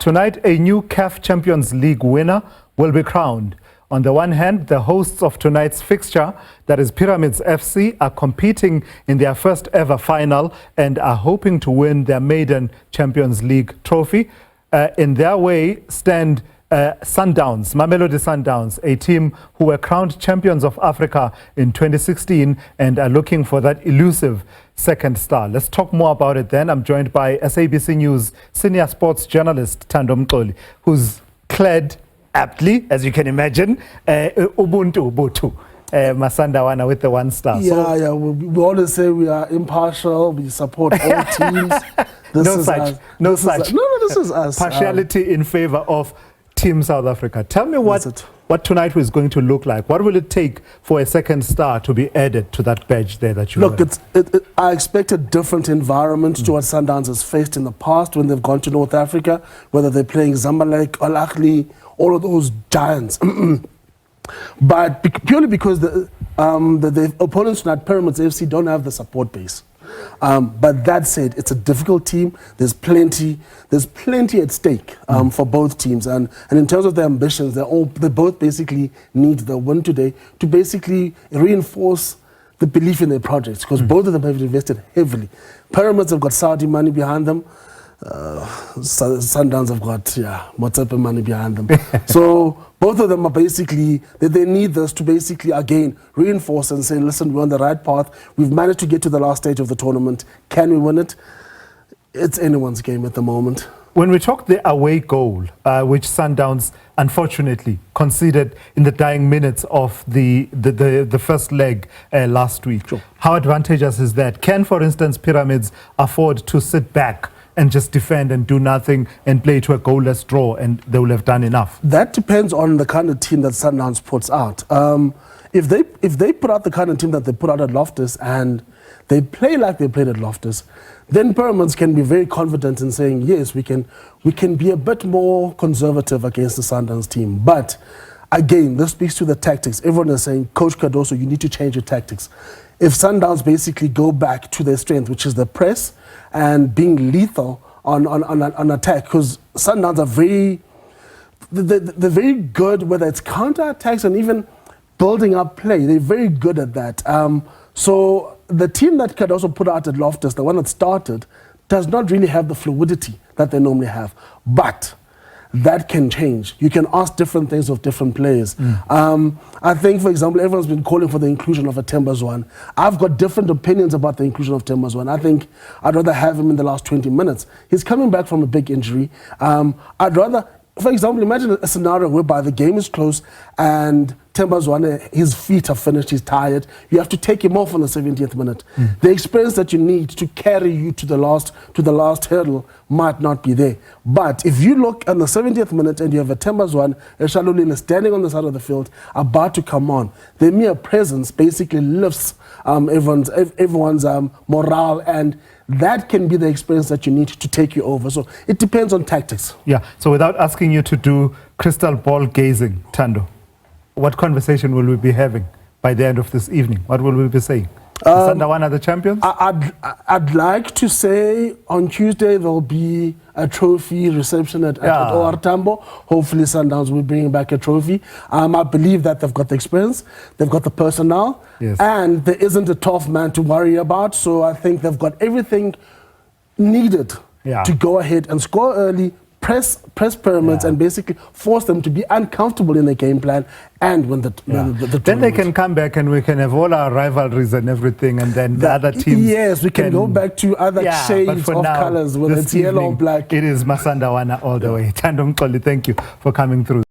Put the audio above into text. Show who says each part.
Speaker 1: Tonight, a new Caf Champions League winner will be crowned. On the one hand, the hosts of tonight's fixture, that is Pyramids FC, are competing in their first ever final and are hoping to win their maiden Champions League trophy. In their way stand Sundowns, Mamelodi Sundowns, a team who were crowned champions of Africa in 2016 and are looking for that elusive second star. Let's talk more about it then. I'm joined by SABC News senior sports journalist Thando Mxoli, who's clad aptly, as you can imagine, Ubuntu, Masandawana with the one star.
Speaker 2: Yeah, we always say we are impartial, we support all teams.
Speaker 1: This is us. Partiality in favor of Team South Africa. Tell me what tonight is going to look like. What will it take for a second star to be added to that badge there that you
Speaker 2: look? I expect a different environment to what Sundowns has faced in the past when they've gone to North Africa, whether they're playing Zamalek, Al Ahly, all of those giants. But purely because the opponents tonight, Pyramids FC, don't have the support base. But that said, it's a difficult team. There's plenty at stake for both teams, and in terms of their ambitions, they both basically need the win today to basically reinforce the belief in their projects, because both of them have invested heavily. Pyramids have got Saudi money behind them. Sundowns have got Motsepe money behind them. So both of them are basically, they need this to basically again reinforce and say, listen, we're on the right path. We've managed to get to the last stage of the tournament. Can we win it? It's anyone's game at the moment.
Speaker 1: When we talk the away goal, which Sundowns unfortunately conceded in the dying minutes of the first leg last week, how advantageous is that? Can, for instance, Pyramids afford to sit back and just defend and do nothing and play to a goalless draw, and they will have done enough?
Speaker 2: That depends on the kind of team that Sundowns puts out. If they put out the kind of team that they put out at Loftus and they play like they played at Loftus, then Pyramids can be very confident in saying, yes, we can be a bit more conservative against the Sundowns team. But again, this speaks to the tactics. Everyone is saying, Coach Cardoso, you need to change your tactics. If Sundowns basically go back to their strength, which is the press and being lethal on attack, because Sundowns are they're very good, whether it's counter-attacks and even building up play. They're very good at that. So the team that Cardoso put out at Loftus, the one that started, does not really have the fluidity that they normally have. But that can change. You can ask different things of different players. I think, for example, everyone's been calling for the inclusion of a Thembazwane. I've got different opinions about the inclusion of Thembazwane. I think I'd rather have him in the last 20 minutes. He's coming back from a big injury. I'd rather, for example, imagine a scenario whereby the game is close and Thembazwane, his feet are finished, he's tired. You have to take him off on the 70th minute. The experience that you need to carry you to the last hurdle might not be there. But if you look on the 70th minute and you have a Thembazwane, a Shalulile standing on the side of the field, about to come on, their mere presence basically lifts everyone's morale, and that can be the experience that you need to take you over. So it depends on tactics.
Speaker 1: Yeah, so without asking you to do crystal ball gazing, Thando, what conversation will we be having by the end of this evening? What will we be saying? Sundowns are the champions?
Speaker 2: I'd like to say on Tuesday there'll be a trophy reception at OR Tambo. Hopefully Sundowns will bring back a trophy. I believe that they've got the experience, they've got the personnel, and there isn't a tough man to worry about. So I think they've got everything needed to go ahead and score early, press Pyramids and basically force them to be uncomfortable in the game plan and win the tournament.
Speaker 1: Then they can come back and we can have all our rivalries and everything, and then the other teams.
Speaker 2: Yes, we can go back to other shades of colors, whether it's yellow or black.
Speaker 1: It is Masandawana all the way. Thando Mxoli, thank you for coming through.